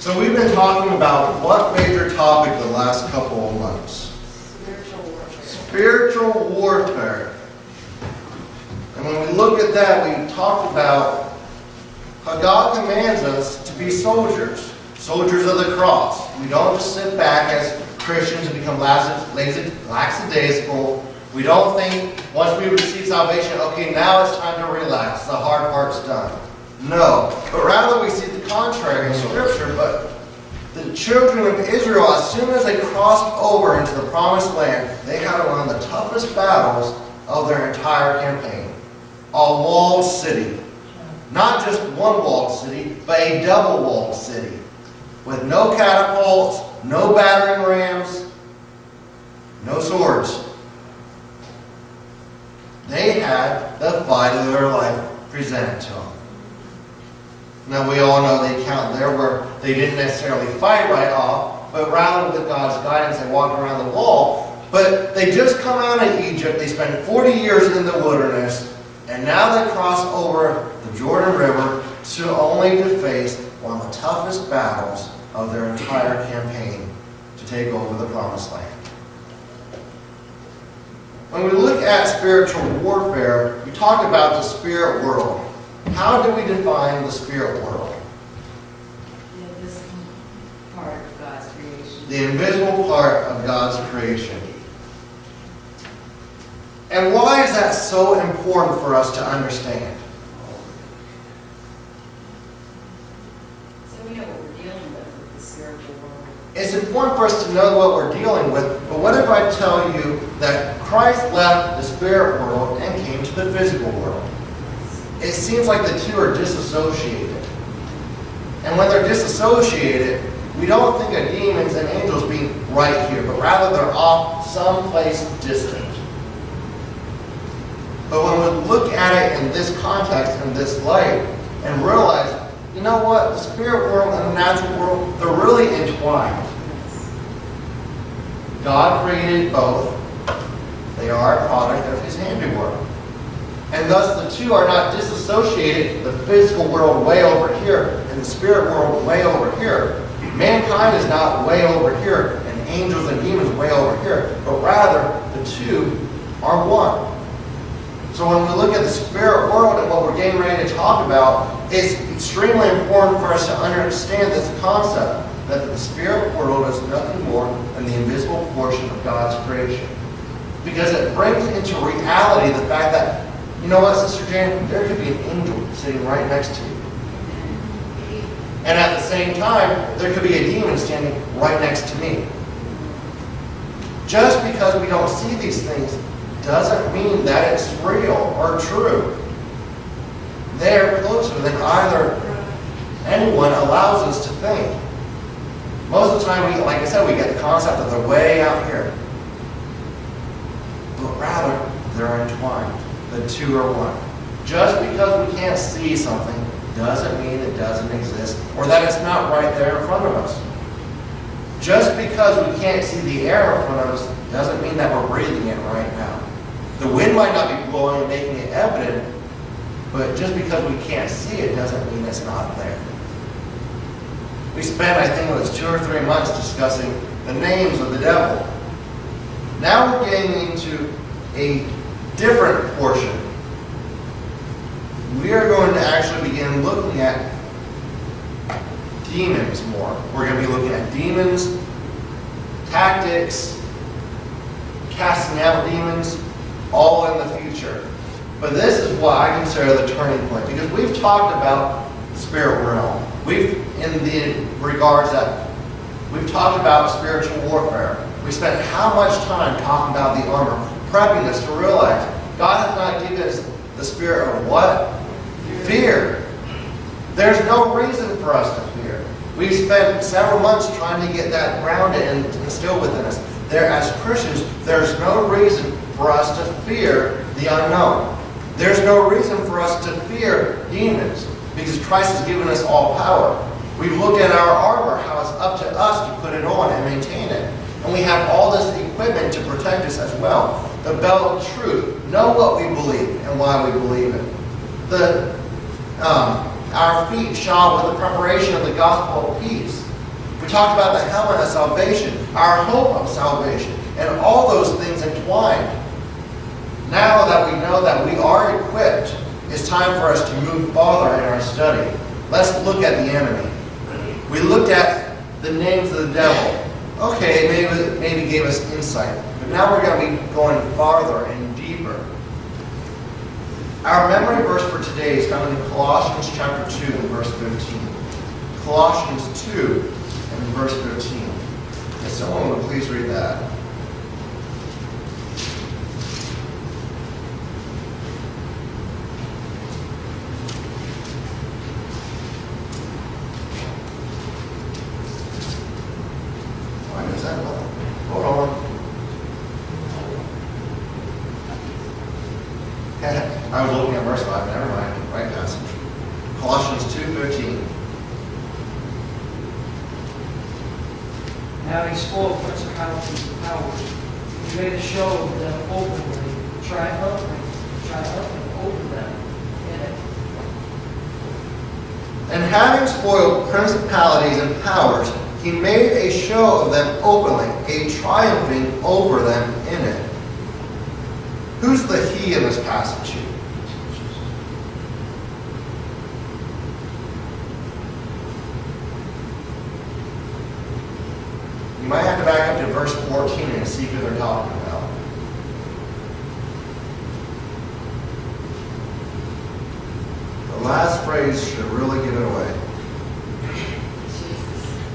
So we've been talking about what major topic the last couple of months? Spiritual warfare. Spiritual warfare. And when we look at that, we talked about how God commands us to be soldiers. Soldiers of the cross. We don't just sit back as Christians and become lackadaisical. We don't think once we receive salvation, okay, now it's time to relax. The hard part's done. No. But rather we see the contrary in Scripture. But the children of Israel, as soon as they crossed over into the promised land, they had one of the toughest battles of their entire campaign. A walled city. Not just one walled city, but a double walled city. With no catapults, no battering rams, no swords. They had the fight of their life presented to them. Now we all know the account there where they didn't necessarily fight right off, but rather with God's guidance they walked around the wall. But they just come out of Egypt, they spent 40 years in the wilderness, and now they cross over the Jordan River only to face one of the toughest battles of their entire campaign to take over the promised land. When we look at spiritual warfare, we talk about the spirit world. How do we define the spirit world? The invisible part of God's creation. The invisible part of God's creation. And why is that so important for us to understand? So we know what we're dealing with the spiritual world. It's important for us to know what we're dealing with, but what if I tell you that Christ left the spirit world and came to the physical world? It seems like the two are disassociated. And when they're disassociated, we don't think of demons and angels being right here, but rather they're off someplace distant. But when we look at it in this context, in this light, and realize, you know what, the spirit world and the natural world, they're really entwined. God created both. They are a product of His handiwork. And thus the two are not disassociated, the physical world way over here and the spirit world way over here. Mankind is not way over here and angels and demons way over here, but rather the two are one. So when we look at the spirit world and what we're getting ready to talk about, it's extremely important for us to understand this concept that the spirit world is nothing more than the invisible portion of God's creation. Because it brings into reality the fact that, you know what, Sister Jan, there could be an angel sitting right next to you. And at the same time, there could be a demon standing right next to me. Just because we don't see these things doesn't mean that it's real or true. They're closer than either anyone allows us to think. Most of the time, like I said, we get the concept that they're way out here. But rather, they're entwined. The two are one. Just because we can't see something doesn't mean it doesn't exist or that it's not right there in front of us. Just because we can't see the air in front of us doesn't mean that we're breathing it right now. The wind might not be blowing and making it evident, but just because we can't see it doesn't mean it's not there. We spent, I think it was 2 or 3 months discussing the names of the devil. Now we're getting into a different portion. We are going to actually begin looking at demons more. We're going to be looking at demons, tactics, casting out demons, all in the future. But this is what I consider the turning point, because we've talked about the spirit realm. In the regards that we've talked about spiritual warfare. We spent how much time talking about the armor, prepping us to realize God has not given us the spirit of what? Fear. There's no reason for us to fear. We've spent several months trying to get that grounded and instilled within us. As Christians, there's no reason for us to fear the unknown. There's no reason for us to fear demons, because Christ has given us all power. We've looked at our armor, how it's up to us to put it on and maintain it. And we have all this equipment to protect us as well. The belt of truth. Know what we believe and why we believe it. Our feet shod with the preparation of the gospel of peace. We talked about the helmet of salvation, our hope of salvation, and all those things entwined. Now that we know that we are equipped, it's time for us to move farther in our study. Let's look at the enemy. We looked at the names of the devil. Okay, maybe gave us insight. But now we're going to be going farther and deeper. Our memory verse for today is found in Colossians chapter 2 and verse 15. Colossians 2 and verse 15. If someone would please read that. Why is that one? Hold on. I was looking at verse 5. Never mind. Right passage. Colossians 2:13. Now he spoiled principalities and powers. He made a show of them openly, triumphing over them in it. And having spoiled principalities and powers, he made a show of them openly, a triumphing over them in it. Who's the he in this passage? You might have to back up to verse 14 and see who they're talking about. The last phrase should really give it away.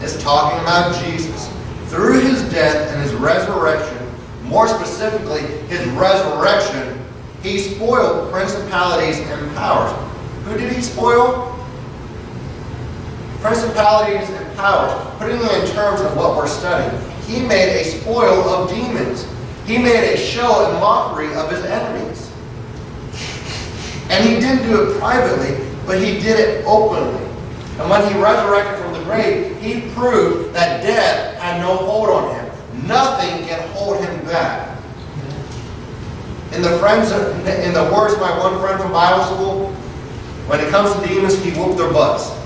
It's talking about Jesus. Through his death and his resurrection, more specifically, his resurrection, he spoiled principalities and powers. Who did he spoil? Principalities and powers. Putting it in terms of what we're studying, he made a spoil of demons. He made a show and mockery of his enemies. And he didn't do it privately, but he did it openly. And when he resurrected from the grave, he proved that death had no hold on him. Nothing can hold him back. In the words of my one friend from Bible school, when it comes to demons, he whooped their butts.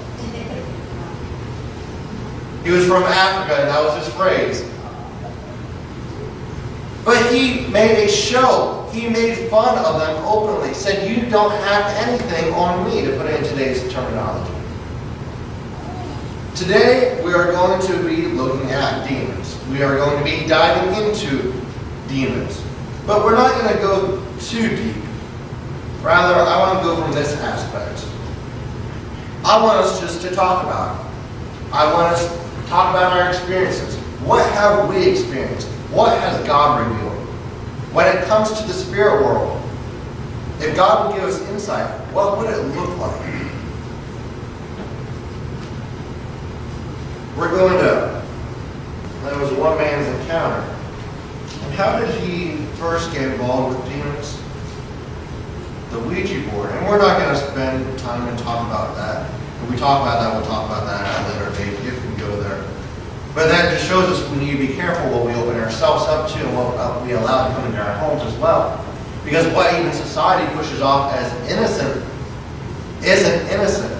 He was from Africa, and that was his phrase. But he made a show. He made fun of them openly. Said, you don't have anything on me, to put it in today's terminology. Today, we are going to be looking at demons. We are going to be diving into demons. But we're not going to go too deep. Rather, I want to go from this aspect. I want us just to talk about it. I want us to talk about our experiences. What have we experienced? What has God revealed? When it comes to the spirit world, if God would give us insight, what would it look like? We're going to, there was one man's encounter. And how did he first get involved with demons? The Ouija board. And we're not going to spend time and talk about that. If we talk about that, we'll talk about that at a later date if we go there. But that just shows us we need to be careful what we open ourselves up to and what we allow to come into our homes as well. Because what even society pushes off as innocent isn't innocent.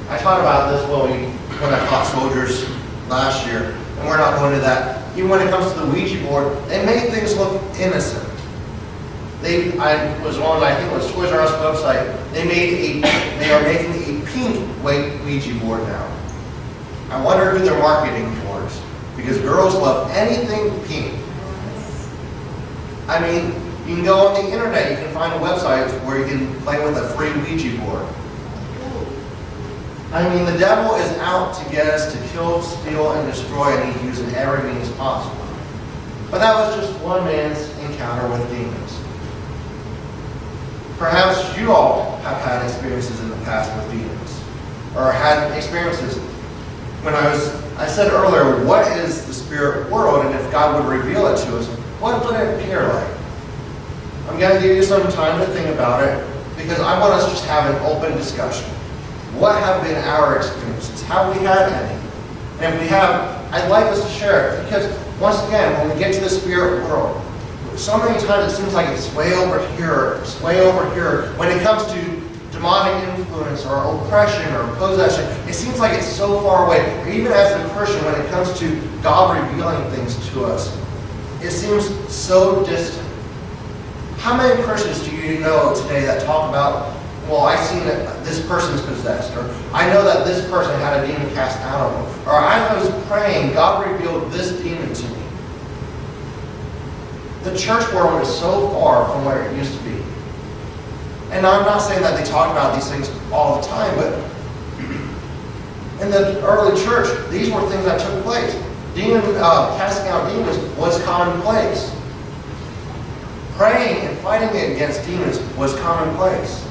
I taught about this when I taught soldiers last year, and we're not going to that. Even when it comes to the Ouija board, they make things look innocent. I was on, I think it was Toys R Us website. They are making a pink Ouija board now. I wonder who they're marketing towards, because girls love anything pink. I mean, you can go on the internet, you can find a website where you can play with a free Ouija board. I mean, the devil is out to get us to kill, steal, and destroy, and he's using every means possible. But that was just one man's encounter with demons. Perhaps you all have had experiences in the past with demons, or had experiences. When I said earlier, what is the spirit world, and if God would reveal it to us, what would it appear like? I'm going to give you some time to think about it, because I want us to just have an open discussion. What have been our experiences? Have we had any? And if we have, I'd like us to share it, because once again, when we get to the spirit world, so many times it seems like it's way over here, when it comes to demonic influence or oppression or possession, it seems like it's so far away. Or even as a Christian, when it comes to God revealing things to us, it seems so distant. How many Christians do you know today that talk about, well, I seen that this person's possessed, or I know that this person had a demon cast out of them, or I was praying, God revealed this demon to me. The church world is so far from where it used to be. And I'm not saying that they talk about these things all the time, but in the early church, these were things that took place. Casting out demons was commonplace. Praying and fighting against demons was commonplace.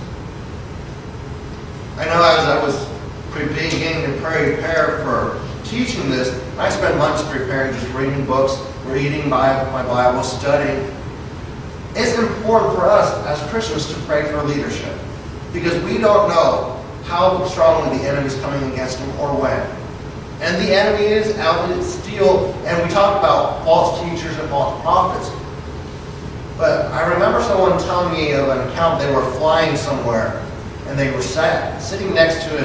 I know as I was beginning to prepare for teaching this, I spent months preparing, just reading books, reading my Bible, studying. It's important for us as Christians to pray for leadership, because we don't know how strongly the enemy is coming against them or when. And the enemy is out to steal, and we talk about false teachers and false prophets. But I remember someone telling me of an account. They were flying somewhere, and they were sitting next to a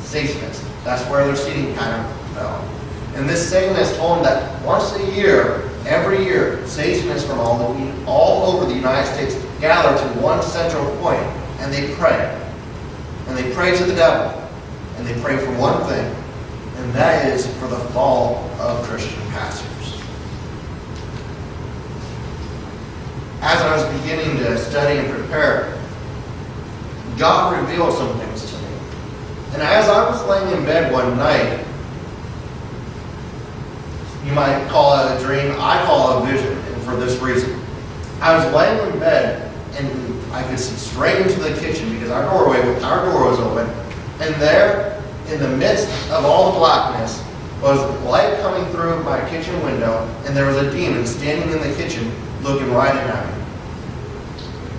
Satanist. That's where their seating pattern fell. And this Satanist told them that once a year, every year, Satanists from all over the United States gather to one central point, and they pray. And they pray to the devil. And they pray for one thing, and that is for the fall of Christian pastors. As I was beginning to study and prepare, God revealed some things to me. And as I was laying in bed one night, you might call it a dream, I call it a vision, and for this reason. I was laying in bed, and I could see straight into the kitchen because our door was open. And there, in the midst of all the blackness, was light coming through my kitchen window, and there was a demon standing in the kitchen looking right at me.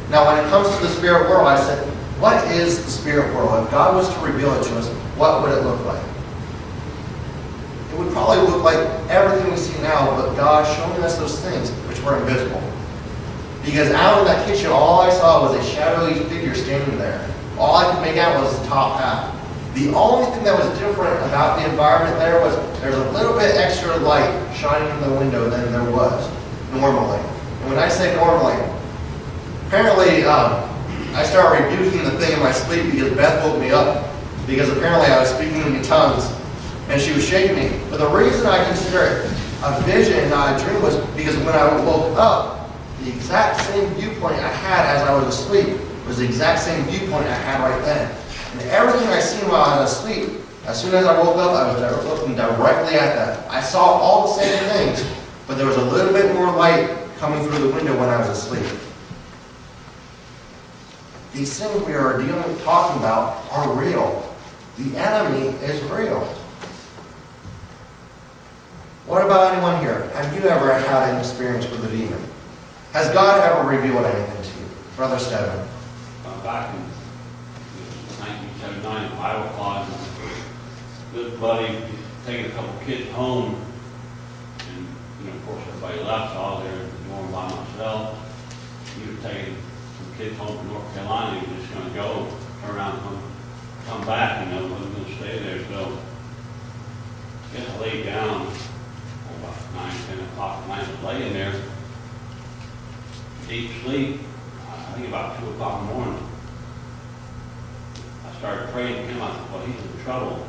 Now, when it comes to the spirit world, I said, what is the spirit world? If God was to reveal it to us, what would it look like? It would probably look like everything we see now, but God showing us those things which were invisible. Because out in that kitchen, all I saw was a shadowy figure standing there. All I could make out was the top half. The only thing that was different about the environment there was there's a little bit extra light shining in the window than there was normally. And when I say normally, apparently I started rebuking the thing in my sleep because Beth woke me up. Because apparently I was speaking in tongues and she was shaking me. But the reason I consider it a vision and not a dream was because when I woke up, the exact same viewpoint I had as I was asleep was the exact same viewpoint I had right then. And everything I seen while I was asleep, as soon as I woke up, I was looking directly at that. I saw all the same things, but there was a little bit more light coming through the window when I was asleep. These things we are talking about are real. The enemy is real. What about anyone here? Have you ever had an experience with a demon? Has God ever revealed anything to you? Brother Stephen. Back in 1979 in Iowa College, a good buddy taking a couple kids home, and of course everybody left, so I was there in the dorm by myself. He was taking some kids home from North Carolina. He was just going to go, turn around, and come back, wasn't going to stay there. So I laid down about 9, 10 o'clock at night. I was laying there, deep sleep. I think about 2 o'clock in the morning. I started praying to him. I thought, well, he's in trouble.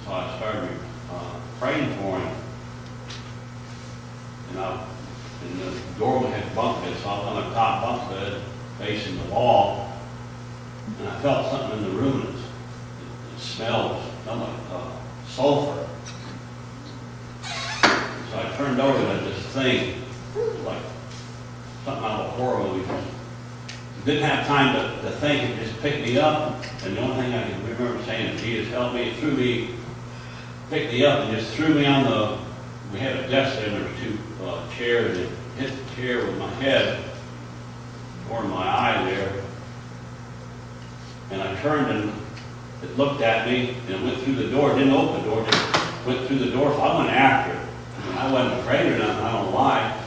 So I started praying for him. And the doorway had bunk bed, so I was on the top bunk bed facing the wall. And I felt something in the room. It smelled like sulfur. So I turned over to this thing, like something out of a horror movie. Didn't have time to think. It just picked me up. And the only thing I can remember saying is, Jesus, help me. It threw me, picked me up and just threw me on we had a desk there, and there were 2 chairs. It hit the chair with my head, or my eye there. And I turned and it looked at me and it went through the door. It didn't open the door, just went through the door. So I went after it. I wasn't afraid or nothing, I don't know why.